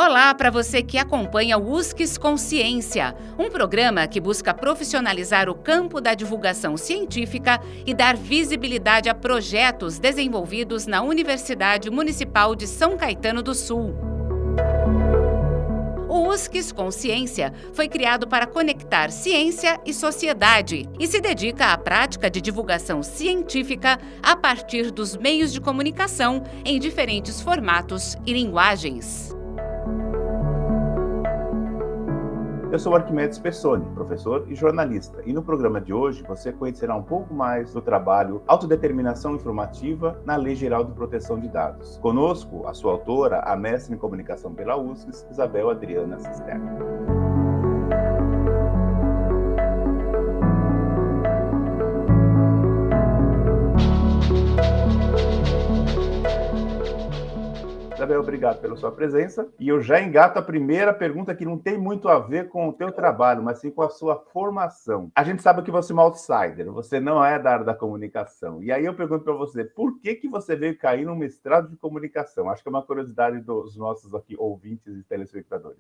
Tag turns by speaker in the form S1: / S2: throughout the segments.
S1: Olá para você que acompanha o USCS Consciência, um programa que busca profissionalizar o campo da divulgação científica e dar visibilidade a projetos desenvolvidos na Universidade Municipal de São Caetano do Sul. O USCS Consciência foi criado para conectar ciência e sociedade e se dedica à prática de divulgação científica a partir dos meios de comunicação em diferentes formatos e linguagens.
S2: Eu sou Arquimedes Pessoni, professor e jornalista, e no programa de hoje você conhecerá um pouco mais do trabalho Autodeterminação Informativa na Lei Geral de Proteção de Dados. Conosco, a sua autora, a mestre em comunicação pela USCS, Isabel Adriana Cisterna. Isabel, obrigado pela sua presença. E eu já engato a primeira pergunta que não tem muito a ver com o teu trabalho, mas sim com a sua formação. A gente sabe que você é uma outsider, você não é da área da comunicação. E aí eu pergunto para você, por que você veio cair no mestrado de comunicação? Acho que é uma curiosidade dos nossos aqui ouvintes e telespectadores.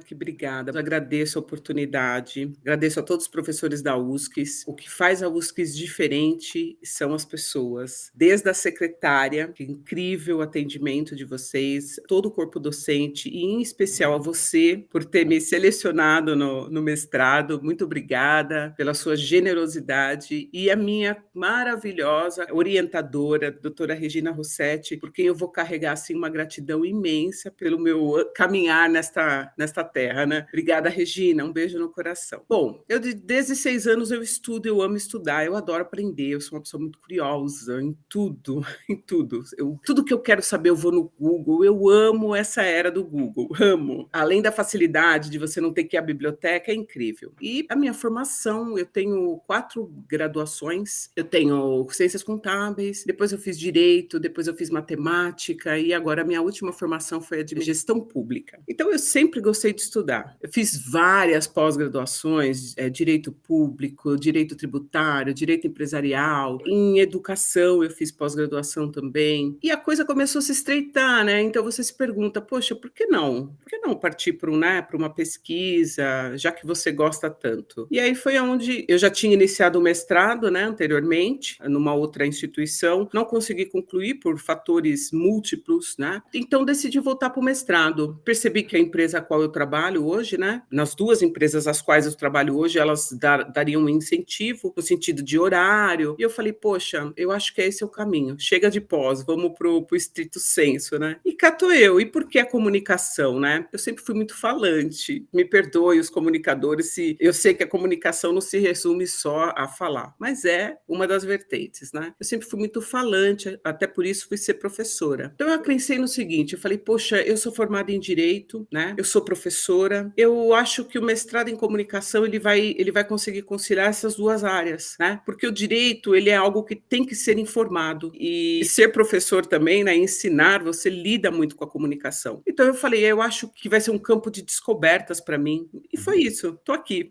S3: Que obrigada. Eu agradeço a oportunidade, agradeço a todos os professores da USCS. O que faz a USCS diferente são as pessoas. Desde a secretária, que incrível atendimento de vocês, todo o corpo docente e em especial a você por ter me selecionado no mestrado. Muito obrigada pela sua generosidade e a minha maravilhosa orientadora, doutora Regina Rossetti, por quem eu vou carregar assim, uma gratidão imensa pelo meu caminhar nesta terra, né? Obrigada, Regina, um beijo no coração. Bom, desde 6 anos eu estudo, eu amo estudar, eu adoro aprender, eu sou uma pessoa muito curiosa em tudo, em tudo. Tudo que eu quero saber eu vou no Google, eu amo essa era do Google, amo. Além da facilidade de você não ter que ir à biblioteca, é incrível. E a minha formação, eu tenho 4 graduações, eu tenho Ciências Contábeis, depois eu fiz Direito, depois eu fiz Matemática e agora a minha última formação foi a de Gestão Pública. Então eu sempre gostei de estudar. Eu fiz várias pós-graduações, Direito Público, Direito Tributário, Direito Empresarial, em Educação eu fiz pós-graduação também. E a coisa começou a se estreitar, né? Então você se pergunta, poxa, por que não? Por que não partir para uma pesquisa, já que você gosta tanto? E aí foi onde eu já tinha iniciado o mestrado, né, anteriormente, numa outra instituição, não consegui concluir por fatores múltiplos, né? Então decidi voltar para o mestrado. Percebi que a empresa a qual eu trabalho hoje, né, nas 2 empresas às quais eu trabalho hoje, elas dariam um incentivo no sentido de horário. E eu falei, poxa, eu acho que esse é o caminho. Chega de pós, vamos pro estrito senso, né? E cá tô eu. E por que a comunicação, né? Eu sempre fui muito falante. Me perdoe os comunicadores se eu sei que a comunicação não se resume só a falar, mas é uma das vertentes, né? Eu sempre fui muito falante, até por isso fui ser professora. Então eu pensei no seguinte, eu falei, poxa, eu sou formada em Direito, né? Eu sou professora. Eu acho que o mestrado em comunicação ele vai conseguir conciliar essas 2 áreas, né? Porque o direito, ele é algo que tem que ser informado e ser professor também, né, ensinar, você lida muito com a comunicação. Então eu falei, eu acho que vai ser um campo de descobertas para mim. E foi isso, tô aqui.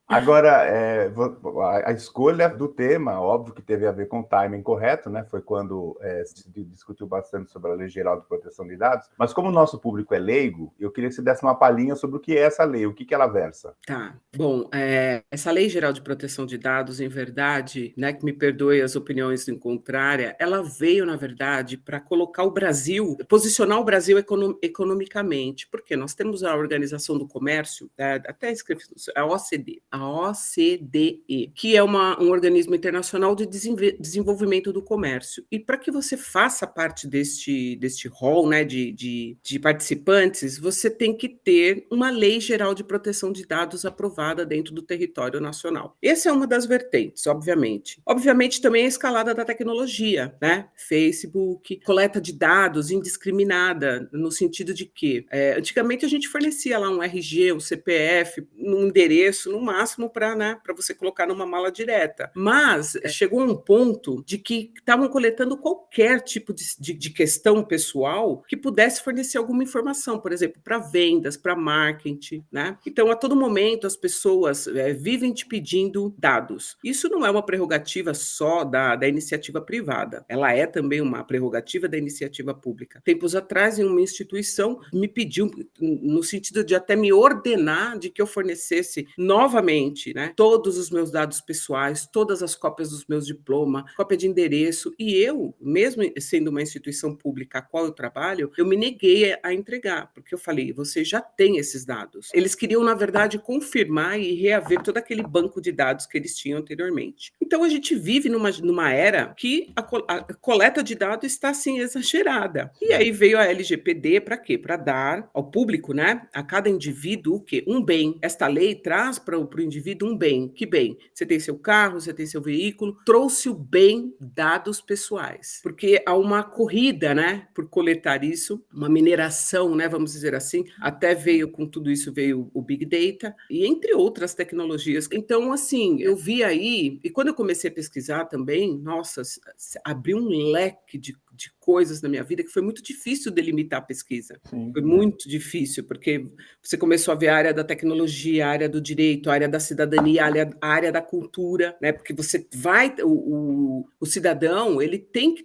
S2: Agora, a escolha do tema, óbvio que teve a ver com o timing correto, né? Foi quando se discutiu bastante sobre a Lei Geral de Proteção de Dados, mas como o nosso público é leigo, eu queria que você desse uma palhinha sobre o que é essa lei, o que ela versa.
S3: Tá, bom, essa Lei Geral de Proteção de Dados, em verdade, né, que me perdoe as opiniões em contrária, ela veio, na verdade, para colocar o Brasil, posicionar o Brasil economicamente, porque nós temos a Organização do Comércio, até escrevi, a OCDE, que é um organismo internacional de desenvolvimento do comércio. E para que você faça parte deste rol, né, de participantes, você tem que ter uma Lei Geral de Proteção de Dados aprovada dentro do território nacional. Essa é uma das vertentes, obviamente. Obviamente também a escalada da tecnologia, né? Facebook, coleta de dados indiscriminada, no sentido de que antigamente a gente fornecia lá um RG, um CPF, um endereço, máximo para, né, para você colocar numa mala direta. Mas chegou a um ponto de que estavam coletando qualquer tipo de questão pessoal que pudesse fornecer alguma informação, por exemplo, para vendas, para marketing, né? Então, a todo momento, as pessoas vivem te pedindo dados. Isso não é uma prerrogativa só da iniciativa privada, ela é também uma prerrogativa da iniciativa pública. Tempos atrás, em uma instituição, me pediu, no sentido de até me ordenar de que eu fornecesse novamente, né, todos os meus dados pessoais, todas as cópias dos meus diplomas, cópia de endereço, e eu, mesmo sendo uma instituição pública a qual eu trabalho, eu me neguei a entregar, porque eu falei, você já tem esses dados. Eles queriam, na verdade, confirmar e reaver todo aquele banco de dados que eles tinham anteriormente. Então, a gente vive numa era que a coleta de dados está, assim, exagerada. E aí veio a LGPD para quê? Para dar ao público, né, a cada indivíduo, o quê? Um bem. Esta lei traz para o indivíduo um bem. Que bem? Você tem seu carro, você tem seu veículo, trouxe o bem, dados pessoais. Porque há uma corrida, né, por coletar isso, uma mineração, né, vamos dizer assim, até veio com tudo isso, veio o Big Data, e entre outras tecnologias. Então, assim, eu vi aí, e quando eu comecei a pesquisar também, nossa, abriu um leque de coisas na minha vida que foi muito difícil delimitar a pesquisa. Sim, foi muito difícil, porque você começou a ver a área da tecnologia, a área do direito, a área da cidadania, a área da cultura, né? Porque você vai, o cidadão, ele tem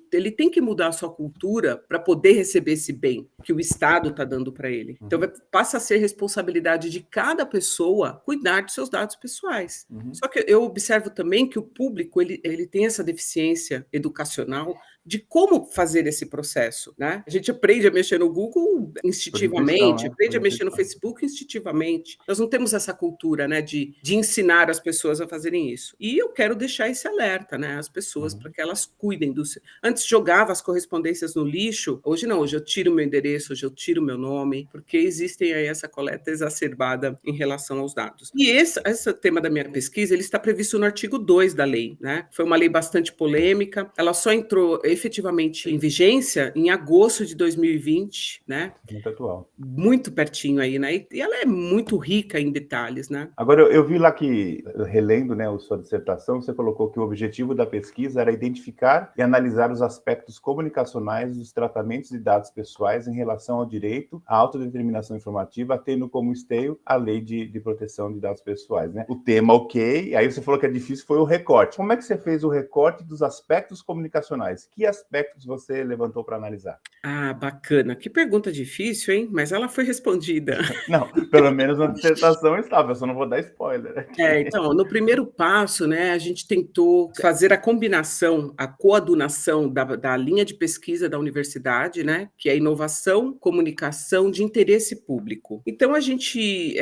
S3: que mudar a sua cultura para poder receber esse bem que o Estado está dando para ele. Então, passa a ser responsabilidade de cada pessoa cuidar de seus dados pessoais. Só que eu observo também que o público, ele tem essa deficiência educacional de como fazer esse processo, né? A gente aprende a mexer no Google instintivamente, aprende a mexer no Facebook instintivamente. Nós não temos essa cultura, né, de ensinar as pessoas a fazerem isso. E eu quero deixar esse alerta, né, às pessoas, para que elas cuidem do... Antes jogava as correspondências no lixo, hoje não, hoje eu tiro meu endereço, hoje eu tiro meu nome, porque existem aí essa coleta exacerbada em relação aos dados. E esse tema da minha pesquisa, ele está previsto no artigo 2 da lei, né? Foi uma lei bastante polêmica, ela só entrou efetivamente em vigência em agosto de 2020, né?
S2: Muito atual.
S3: Muito pertinho aí, né? E ela é muito rica em detalhes, né?
S2: Agora, eu vi lá que, relendo, né, a sua dissertação, você colocou que o objetivo da pesquisa era identificar e analisar os aspectos comunicacionais dos tratamentos de dados pessoais em relação ao direito à autodeterminação informativa, tendo como esteio a lei de proteção de dados pessoais, né? O tema, ok, aí você falou que é difícil, foi o recorte. Como é que você fez o recorte dos aspectos comunicacionais? Que aspectos você levantou para analisar?
S3: Ah, bacana. Que pergunta difícil, hein? Mas ela foi respondida.
S2: Não, pelo menos na dissertação estava, eu só não vou dar spoiler aqui.
S3: Então, no primeiro passo, né, a gente tentou fazer a combinação, a coadunação da linha de pesquisa da universidade, né, que é inovação, comunicação de interesse público. Então, a gente,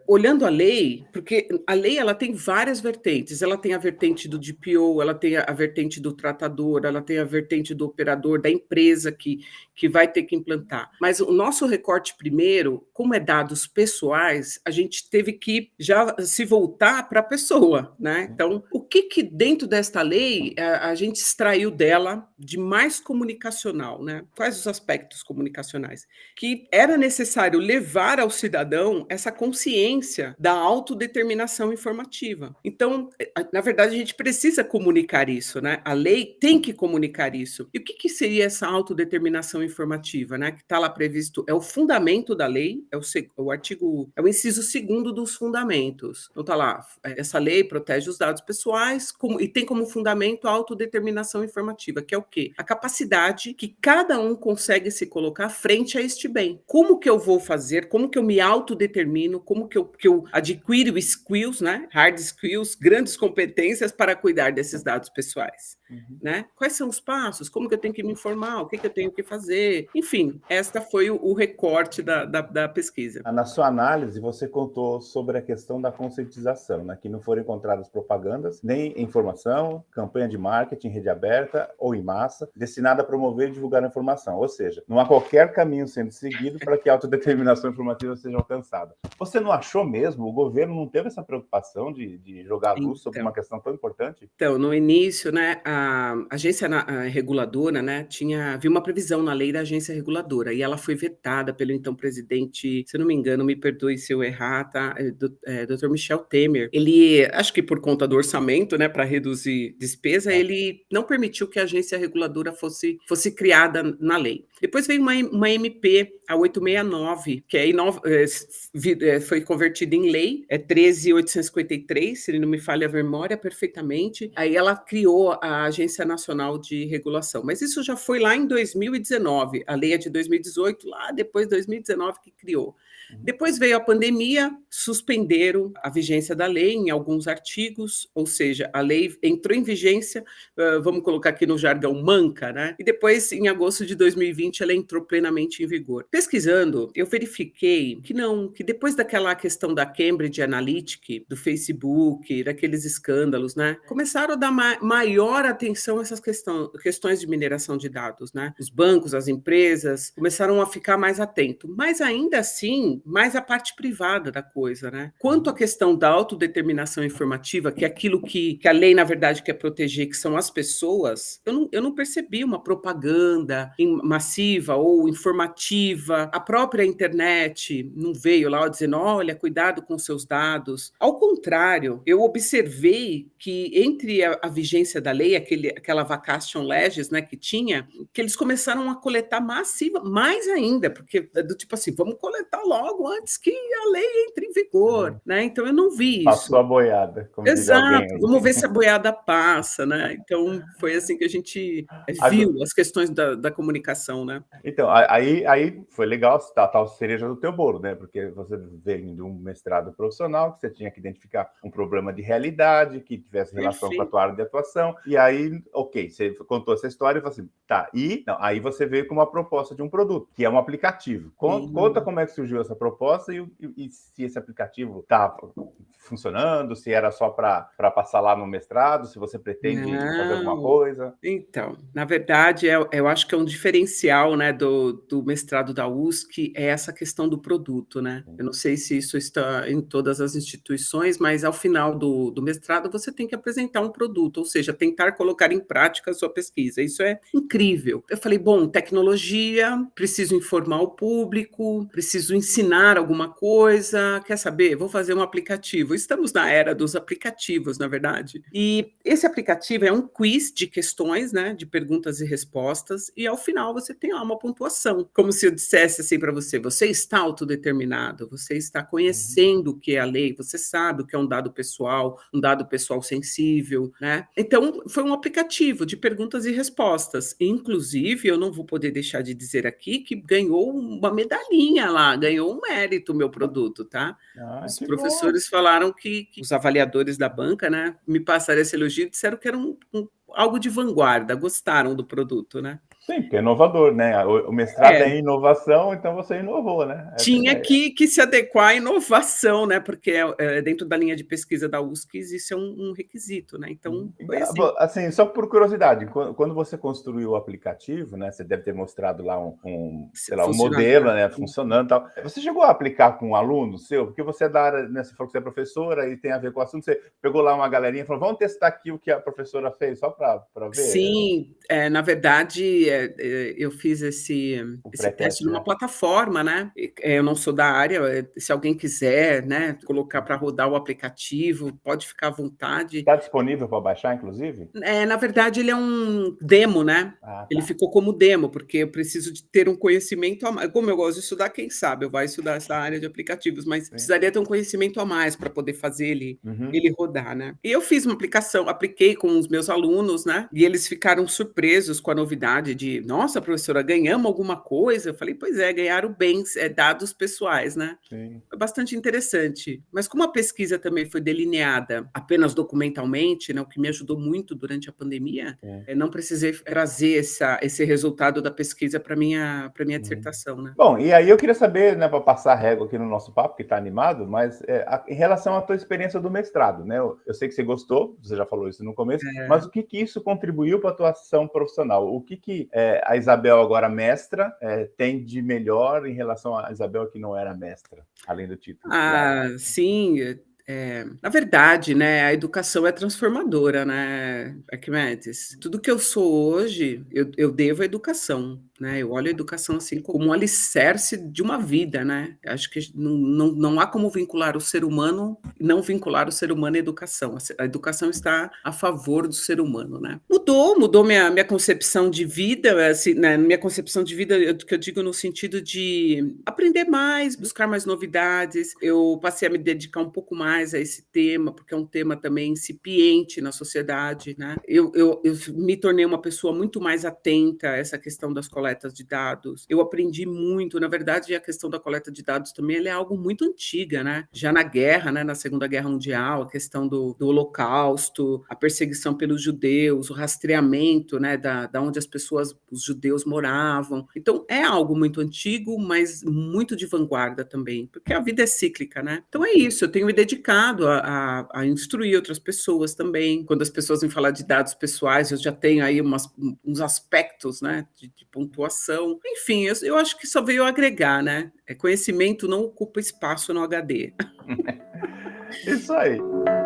S3: olhando a lei, porque a lei ela tem várias vertentes, ela tem a vertente do DPO, ela tem a vertente do tratador, ela tem a vertente do operador, da empresa que vai ter que implantar. Mas o nosso recorte primeiro, como é dados pessoais, a gente teve que já se voltar para a pessoa, né? Então, o que dentro desta lei a gente extraiu dela de mais comunicacional, né? Quais os aspectos comunicacionais? Que era necessário levar ao cidadão essa consciência da autodeterminação informativa. Então, na verdade, a gente precisa comunicar isso, né? A lei tem que comunicar isso. E o que seria essa autodeterminação informativa, né? Que está lá previsto, é o fundamento da lei, é o artigo, é o inciso 2º dos fundamentos. Então tá lá, essa lei protege os dados pessoais e tem como fundamento a autodeterminação informativa, que é o quê? A capacidade que cada um consegue se colocar frente a este bem. Como que eu vou fazer? Como que eu me autodetermino? Como que eu adquiro skills, né? Hard skills, grandes competências para cuidar desses dados pessoais, né? Quais são os passos? Como que eu tenho que me informar? O que eu tenho que fazer? Enfim, esta foi o recorte da pesquisa.
S2: Na sua análise, você contou sobre a questão da conscientização, né? Que não foram encontradas propagandas, nem informação, campanha de marketing, rede aberta ou em massa, destinada a promover e divulgar a informação. Ou seja, não há qualquer caminho sendo seguido para que a autodeterminação informativa seja alcançada. Você não achou mesmo? O governo não teve essa preocupação de jogar luz sobre uma questão tão importante?
S3: Então, no início, né, a agência reguladora, né, havia uma previsão na lei da agência reguladora, e ela foi vetada pelo então presidente, se eu não me engano, me perdoe se eu errar, tá? Dr. Michel Temer. Ele, acho que por conta do orçamento, né, para reduzir despesa, ele não permitiu que a agência reguladora fosse criada na lei. Depois veio uma MP, a 869, que foi convertida em lei, 13.853, se não me falha a memória perfeitamente. Aí ela criou a Agência Nacional de Regulação. Mas isso já foi lá em 2019. A lei é de 2018, lá depois de 2019 que criou. Depois veio a pandemia, suspenderam a vigência da lei em alguns artigos, ou seja, a lei entrou em vigência, vamos colocar aqui no jargão, manca, né? E depois, em agosto de 2020, ela entrou plenamente em vigor. Pesquisando, eu verifiquei que depois daquela questão da Cambridge Analytica, do Facebook, daqueles escândalos, né? Começaram a dar maior atenção a essas questões de mineração de dados, né? Os bancos, as empresas começaram a ficar mais atentos, mas ainda assim, mais a parte privada da coisa, né? Quanto à questão da autodeterminação informativa, que é aquilo que a lei, na verdade, quer proteger, que são as pessoas, eu não percebi uma propaganda massiva ou informativa. A própria internet não veio lá dizendo, olha, cuidado com seus dados. Ao contrário, eu observei que entre a vigência da lei, aquela vacatio legis, né, que eles começaram a coletar massiva, mais ainda, porque do tipo assim, vamos coletar logo antes que a lei entre em vigor, né? Então eu não vi isso.
S2: Passou a boiada, como diz alguém.
S3: Exato, vamos ver se a boiada passa, né? Então foi assim que a gente viu as questões da comunicação, né?
S2: Então, aí foi legal a tal cereja do teu bolo, né? Porque você vem de um mestrado profissional, que você tinha que identificar um problema de realidade, que tivesse relação com a tua área de atuação, e aí, ok, você contou essa história e falou assim, tá, aí você veio com uma proposta de um produto, que é um aplicativo. Conta como é que surgiu essa proposta e se esse aplicativo está funcionando, se era só para passar lá no mestrado, se você pretende fazer alguma coisa.
S3: Então, na verdade, eu acho que é um diferencial, né, do mestrado da USC, é essa questão do produto, né? Eu não sei se isso está em todas as instituições, mas ao final do mestrado você tem que apresentar um produto, ou seja, tentar colocar em prática a sua pesquisa. Isso é incrível. Eu falei, bom, tecnologia, preciso informar o público, preciso ensinar alguma coisa, quer saber? Vou fazer um aplicativo. Estamos na era dos aplicativos, na verdade. E esse aplicativo é um quiz de questões, né, de perguntas e respostas, e ao final você tem lá uma pontuação. Como se eu dissesse assim para você, você está autodeterminado, você está conhecendo o que é a lei, você sabe o que é um dado pessoal sensível, né? Então, foi um aplicativo de perguntas e respostas. Inclusive, eu não vou poder deixar de dizer aqui que ganhou uma medalhinha lá, ganhou um mérito o meu produto, tá? Os professores falaram que os avaliadores da banca, né, me passaram esse elogio e disseram que era algo de vanguarda, gostaram do produto, né?
S2: Sim, porque é inovador, né? O mestrado é em inovação, então você inovou, né?
S3: Tinha que se adequar à inovação, né? Porque dentro da linha de pesquisa da USC isso é um requisito, né? Então, foi
S2: assim, só por curiosidade, quando você construiu o aplicativo, né? Você deve ter mostrado lá um modelo, né? Funcionando e tal. Você chegou a aplicar com um aluno seu? Porque você é da área, né? Você falou que você é professora e tem a ver com o assunto. Você pegou lá uma galerinha e falou, vamos testar aqui o que a professora fez, só para ver?
S3: Sim, na verdade, eu fiz esse teste numa plataforma, né? Eu não sou da área, se alguém quiser, né, colocar para rodar o aplicativo, pode ficar à vontade.
S2: Está disponível para baixar, inclusive?
S3: Na verdade, ele é um demo, né?
S2: Tá.
S3: Ele ficou como demo, porque eu preciso de ter um conhecimento a mais. Como eu gosto de estudar, quem sabe eu vou estudar essa área de aplicativos, mas precisaria ter um conhecimento a mais para poder fazer ele rodar, né? E eu fiz uma aplicação, apliquei com os meus alunos, né? E eles ficaram surpresos com a novidade nossa, professora, ganhamos alguma coisa? Eu falei, pois é, ganharam bens, dados pessoais, né?
S2: Sim.
S3: Foi bastante interessante. Mas como a pesquisa também foi delineada apenas documentalmente, né, o que me ajudou muito durante a pandemia, não precisei trazer esse resultado da pesquisa para minha dissertação, né?
S2: Bom, e aí eu queria saber, né, para passar a régua aqui no nosso papo, que está animado, mas em relação à tua experiência do mestrado, né? Eu sei que você gostou, você já falou isso no começo, mas o que isso contribuiu para a tua ação profissional? O que a Isabel, agora mestra, tem de melhor em relação à Isabel que não era mestra, além do título?
S3: Sim. Na verdade, né, a educação é transformadora, né, Arquimedes? Tudo que eu sou hoje, eu devo à educação, né? Eu olho a educação assim como um alicerce de uma vida, né? Acho que não há como vincular o ser humano, não vincular o ser humano à educação. A educação está a favor do ser humano, né? Mudou minha concepção de vida, assim, né? Minha concepção de vida, que eu digo no sentido de aprender mais, buscar mais novidades. Eu passei a me dedicar um pouco mais a esse tema, porque é um tema também incipiente na sociedade, né? Eu me tornei uma pessoa muito mais atenta a essa questão das coletas de dados. Eu aprendi muito, na verdade, a questão da coleta de dados também ela é algo muito antiga, né? Já na guerra, né, na Segunda Guerra Mundial, a questão do Holocausto, a perseguição pelos judeus, o rastreamento, né, da onde os judeus moravam. Então, é algo muito antigo, mas muito de vanguarda também, porque a vida é cíclica, né? Então é isso, eu tenho me dedicado a instruir outras pessoas também. Quando as pessoas vêm falar de dados pessoais, eu já tenho aí uns aspectos, né, de pontuação. Enfim, eu acho que só veio agregar, né? Conhecimento não ocupa espaço no HD.
S2: Isso aí.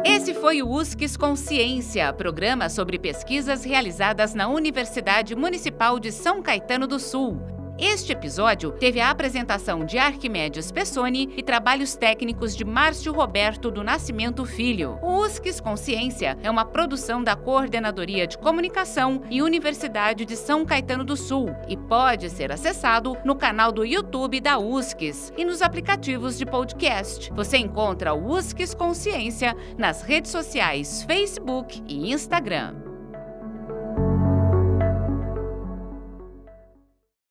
S1: Esse foi o USCS Consciência, programa sobre pesquisas realizadas na Universidade Municipal de São Caetano do Sul. Este episódio teve a apresentação de Arquimedes Pessoni e trabalhos técnicos de Márcio Roberto do Nascimento Filho. O USCS Consciência é uma produção da Coordenadoria de Comunicação e Universidade de São Caetano do Sul e pode ser acessado no canal do YouTube da USCS e nos aplicativos de podcast. Você encontra o USCS Consciência nas redes sociais Facebook e Instagram.